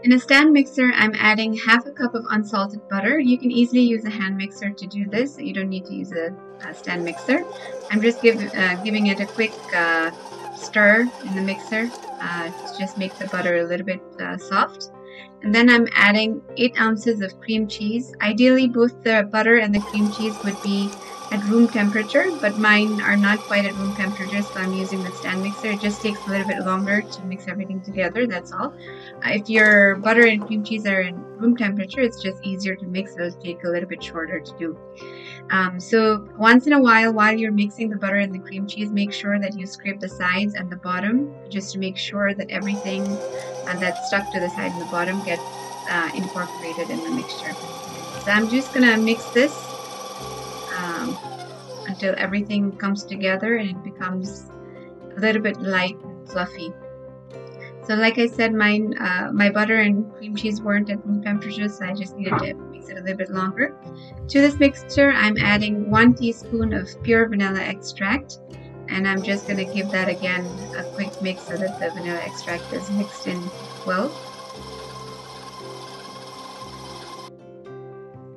In a stand mixer, I'm adding half a cup of unsalted butter. You can easily use a hand mixer to do this. You don't need to use a stand mixer. I'm just giving it a quick stir in the mixer to just make the butter a little bit soft. And then I'm adding 8 ounces of cream cheese. Ideally, both the butter and the cream cheese would be at room temperature, but mine are not quite at room temperature, so I'm using the stand mixer. It just takes a little bit longer to mix everything together, that's all. If your butter and cream cheese are in room temperature, it's just easier to mix. It'll take a little bit shorter to do. So once in a while you're mixing the butter and the cream cheese, make sure that you scrape the sides and the bottom just to make sure that everything that's stuck to the side and the bottom gets incorporated in the mixture. So I'm just gonna mix this until everything comes together and it becomes a little bit light and fluffy. So like I said, my butter and cream cheese weren't at room temperature, so I just needed to mix it a little bit longer. To this mixture, I'm adding 1 teaspoon of pure vanilla extract, and I'm just going to give that again a quick mix so that the vanilla extract is mixed in well.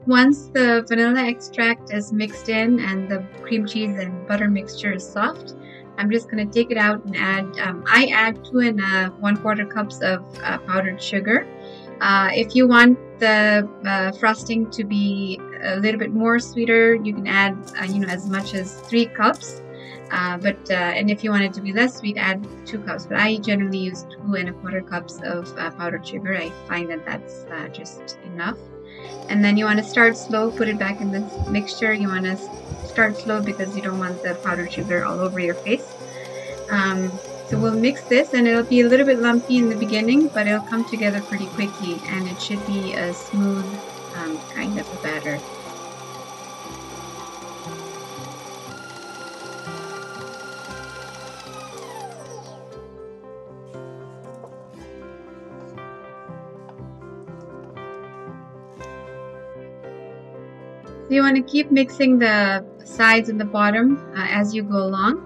Once the vanilla extract is mixed in and the cream cheese and butter mixture is soft, I'm just going to take it out and add, I add 2 1/4 cups of powdered sugar. If you want the frosting to be a little bit more sweeter, you can add, as much as 3 cups. And if you want it to be less sweet, add 2 cups. But I generally use 2 1/4 cups of powdered sugar. I find that that's just enough. And then you want to start slow, put it back in the mixture. You want to start slow because you don't want the powdered sugar all over your face. So we'll mix this, and it'll be a little bit lumpy in the beginning, but it'll come together pretty quickly, and it should be a smooth kind of a batter. So you want to keep mixing the sides and the bottom as you go along,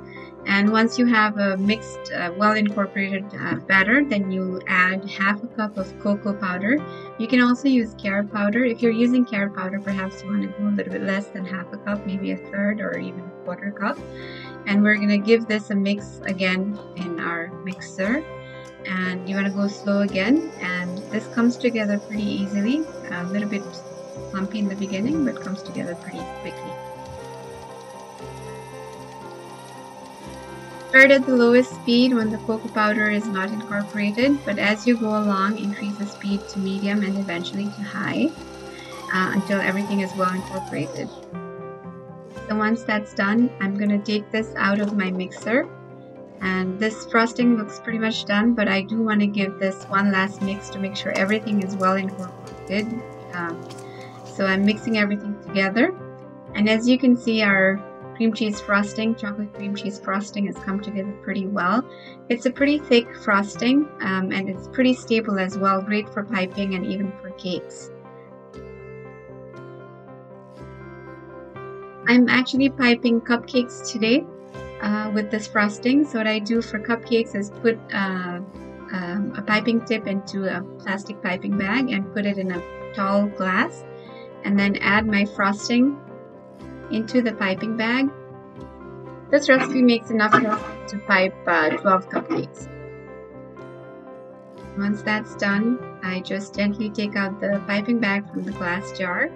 and once you have a mixed, well incorporated batter, then you add half a cup of cocoa powder. You can also use carrot powder. If you're using carrot powder, perhaps you want to go a little bit less than half a cup, maybe a third or even a 1/4 cup. And we're going to give this a mix again in our mixer, and you want to go slow again, and this comes together pretty easily, a little bit lumpy in the beginning, but comes together pretty quickly. Start at the lowest speed when the cocoa powder is not incorporated, but as you go along, increase the speed to medium and eventually to high until everything is well incorporated. So once that's done, I'm going to take this out of my mixer, and this frosting looks pretty much done, but I do want to give this one last mix to make sure everything is well incorporated. So I'm mixing everything together, and as you can see, our cream cheese frosting, chocolate cream cheese frosting, has come together pretty well. It's a pretty thick frosting, and it's pretty stable as well, great for piping and even for cakes. I'm actually piping cupcakes today with this frosting. So what I do for cupcakes is put a piping tip into a plastic piping bag and put it in a tall glass, and then add my frosting into the piping bag. This recipe makes enough frosting to pipe 12 cupcakes. Once that's done, I just gently take out the piping bag from the glass jar,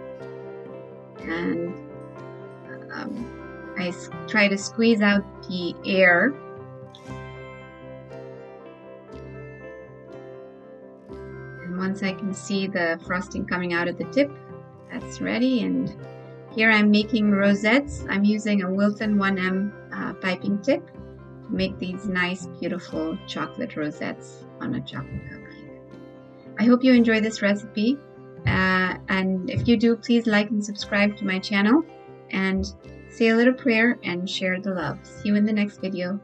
and I try to squeeze out the air. And once I can see the frosting coming out of the tip, that's ready. And here I'm making rosettes. I'm using a Wilton 1M piping tip to make these nice, beautiful chocolate rosettes on a chocolate cupcake. I hope you enjoy this recipe, and if you do, please like and subscribe to my channel, and say a little prayer and share the love. See you in the next video.